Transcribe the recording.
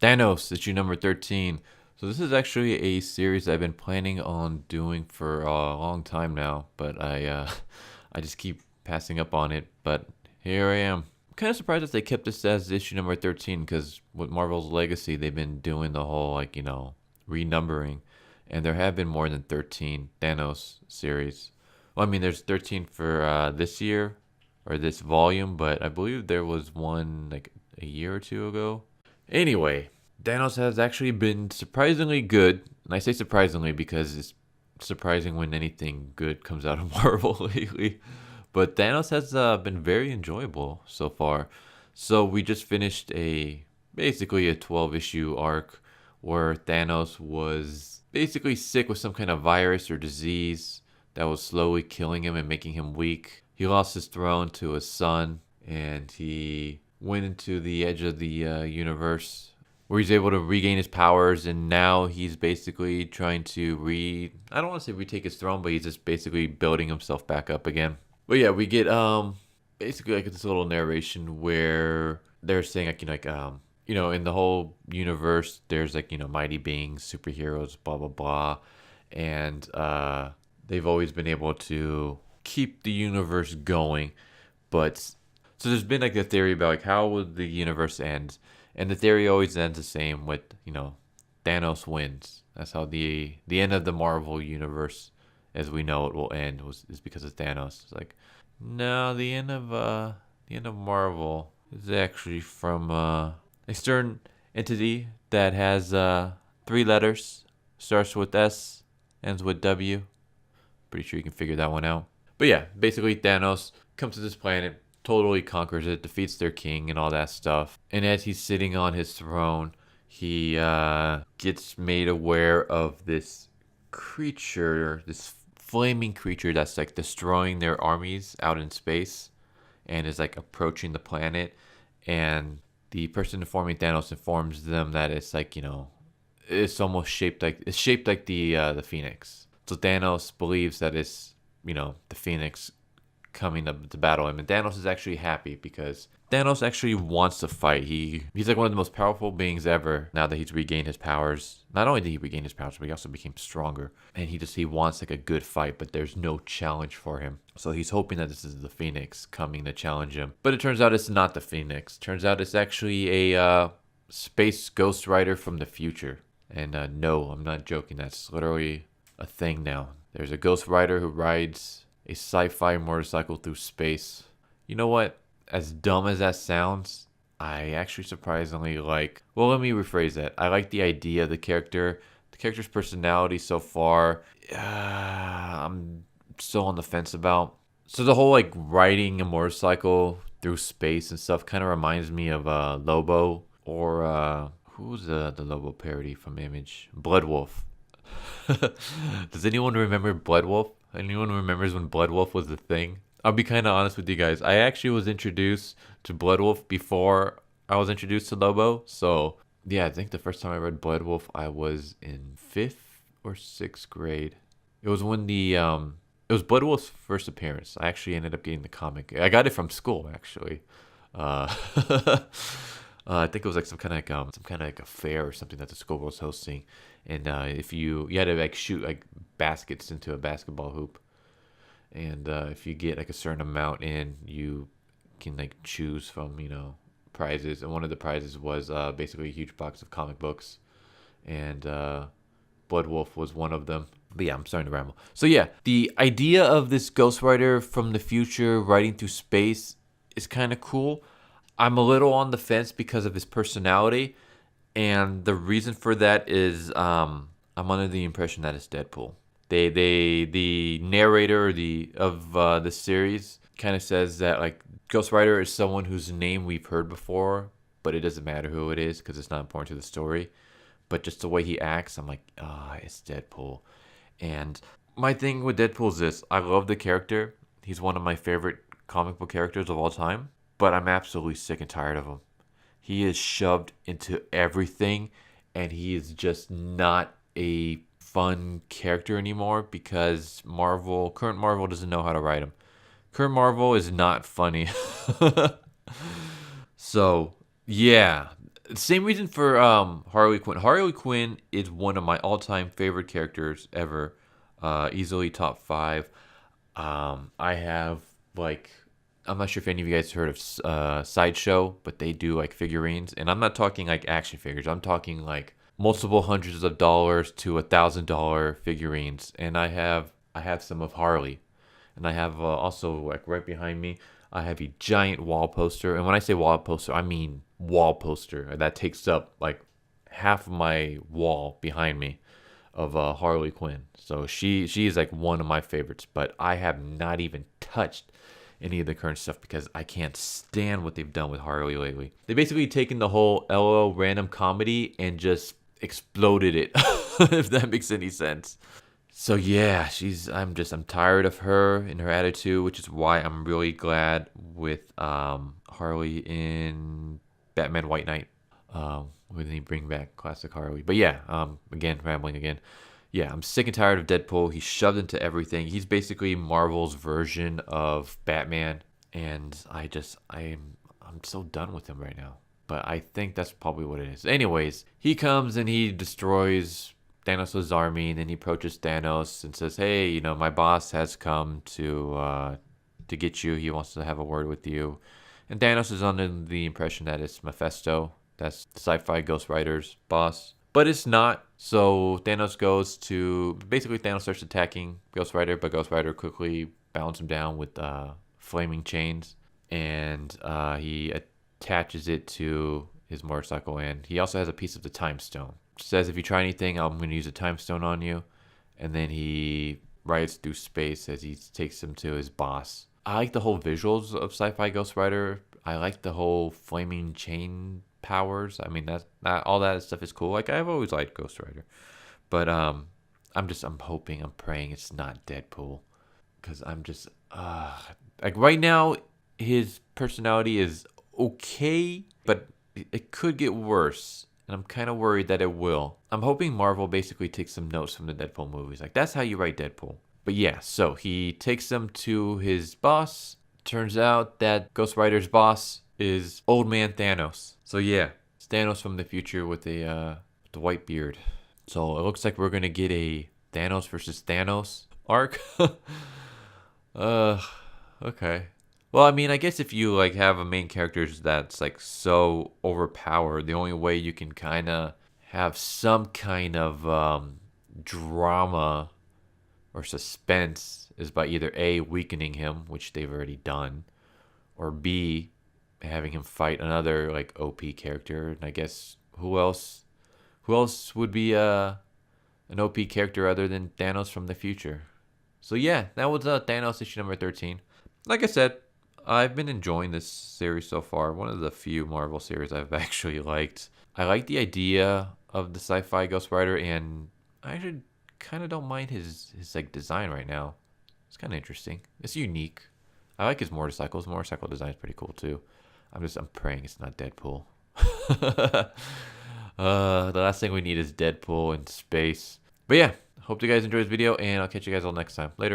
Thanos, issue number 13. So this is actually a series I've been planning on doing for a long time now, but I just keep passing up on it. But here I am. I'm kind of surprised that they kept this as issue number 13 because with Marvel's Legacy, they've been doing the whole renumbering, and there have been more than 13 Thanos series. Well, I mean, there's 13 for this year or this volume, but I believe there was one like a year or two ago. Anyway, Thanos has actually been surprisingly good. And I say surprisingly because it's surprising when anything good comes out of Marvel lately. But Thanos has been very enjoyable so far. So we just finished basically a 12-issue arc where Thanos was basically sick with some kind of virus or disease that was slowly killing him and making him weak. He lost his throne to his son, and he went into the edge of the universe where he's able to regain his powers, and now he's basically trying to I don't want to say retake his throne, but he's just basically building himself back up again. But yeah, we get basically like this little narration where they're saying in the whole universe there's mighty beings, superheroes, blah blah blah, and they've always been able to keep the universe going, but so there's been like a theory about like how would the universe end, and the theory always ends the same with Thanos wins. That's how the end of the Marvel universe as we know it will end is because of Thanos. It's like, no, the end of Marvel is actually from a certain entity that has 3 letters, starts with S, ends with W. Pretty sure you can figure that one out. But yeah, basically Thanos comes to this planet, totally conquers it, defeats their king and all that stuff. And as he's sitting on his throne, he gets made aware of this creature, this flaming creature that's like destroying their armies out in space and is like approaching the planet. And the person informing Thanos informs them that it's like, it's almost shaped like the Phoenix. So Thanos believes that it's the Phoenix coming to battle him, and Thanos is actually happy because Thanos actually wants to fight. He's like one of the most powerful beings ever now that he's regained his powers. Not only did he regain his powers, but he also became stronger, and he wants like a good fight, but there's no challenge for him. So he's hoping that this is the Phoenix coming to challenge him, but it turns out it's not the Phoenix. Turns out it's actually a space Ghost Rider from the future. And no, I'm not joking, that's literally a thing now. There's a Ghost Rider who rides a sci-fi motorcycle through space. You know what? As dumb as that sounds, I actually surprisingly like... Well, let me rephrase that. I like the idea of the character. The character's personality so far, I'm still on the fence about. So the whole riding a motorcycle through space and stuff kind of reminds me of Lobo or... who's the Lobo parody from Image? Bloodwolf. Does anyone remember Bloodwolf? Anyone remembers when Bloodwolf was the thing? I'll be kind of honest with you guys. I actually was introduced to Bloodwolf before I was introduced to Lobo. So yeah, I think the first time I read Bloodwolf, I was in 5th or 6th grade. It was when it was Bloodwolf's first appearance. I actually ended up getting the comic. I got it from school actually. I think it was like some kind of a fair or something that the school was hosting, and if you had to shoot baskets into a basketball hoop, and if you get a certain amount in, you can choose from prizes, and one of the prizes was basically a huge box of comic books, and Bloodwolf was one of them. But yeah, I'm starting to ramble. So yeah, the idea of this Ghost Rider from the future riding through space is kind of cool. I'm a little on the fence because of his personality, and the reason for that is I'm under the impression that it's Deadpool. The narrator of the series kind of says that Ghost Rider is someone whose name we've heard before, but it doesn't matter who it is because it's not important to the story. But just the way he acts, I'm like, it's Deadpool. And my thing with Deadpool is this: I love the character. He's one of my favorite comic book characters of all time. But I'm absolutely sick and tired of him. He is shoved into everything, and he is just not a fun character anymore because current Marvel doesn't know how to write him. Current Marvel is not funny. So, yeah, Same reason for Harley Quinn. Harley Quinn is one of my all-time favorite characters ever. Easily top 5. I have like I'm not sure if any of you guys heard of Sideshow, but they do like figurines, and I'm not talking like action figures. I'm talking like multiple hundreds of dollars to $1,000 figurines, and I have some of Harley, and I have also like right behind me. I have a giant wall poster, and when I say wall poster, I mean wall poster that takes up like half of my wall behind me of Harley Quinn. So she is like one of my favorites, but I have not even touched any of the current stuff because I can't stand what they've done with Harley lately. They basically taken the whole LOL random comedy and just exploded it, if that makes any sense. So yeah, I'm tired of her and her attitude, which is why I'm really glad with Harley in Batman White Knight. When they bring back classic Harley. But yeah, again, rambling again. Yeah, I'm sick and tired of Deadpool. He's shoved into everything. He's basically Marvel's version of Batman, and I'm so done with him right now. But I think that's probably what it is. Anyways, he comes and he destroys Thanos' army, and then he approaches Thanos and says, "Hey, my boss has come to get you. He wants to have a word with you." And Thanos is under the impression that it's Mephisto. That's the sci-fi Ghost Rider's boss. But it's not. So Thanos Thanos starts attacking Ghost Rider, but Ghost Rider quickly bounds him down with flaming chains. And he attaches it to his motorcycle. And he also has a piece of the Time Stone. It says, if you try anything, I'm going to use a Time Stone on you. And then he rides through space as he takes him to his boss. I like the whole visuals of sci-fi Ghost Rider. I like the whole flaming chain powers. I mean, that all that stuff is cool. Like, I've always liked Ghost Rider, but I'm hoping, I'm praying it's not Deadpool, because I'm just like right now his personality is okay, but it could get worse, and I'm kind of worried that it will. I'm hoping Marvel basically takes some notes from the Deadpool movies. Like, that's how you write Deadpool. But yeah, so he takes them to his boss. Turns out that Ghost Rider's boss is Old Man Thanos. So yeah, it's Thanos from the future with the white beard. So it looks like we're gonna get a Thanos versus Thanos arc. Okay. Well, I mean, I guess if you like have a main character that's like so overpowered, the only way you can kind of have some kind of drama or suspense is by either A, weakening him, which they've already done, or B, having him fight another like OP character. And I guess who else would be an OP character other than Thanos from the future? So yeah, that was Thanos issue number 13. Like I said, I've been enjoying this series so far. One of the few Marvel series I've actually liked. I like the idea of the sci-fi Ghost Rider, and I actually kind of don't mind his like design right now. It's kind of interesting. It's unique. I like his motorcycle. His motorcycle design is pretty cool too. I'm praying it's not Deadpool. The last thing we need is Deadpool in space. But yeah, hope you guys enjoyed this video, and I'll catch you guys all next time. Later.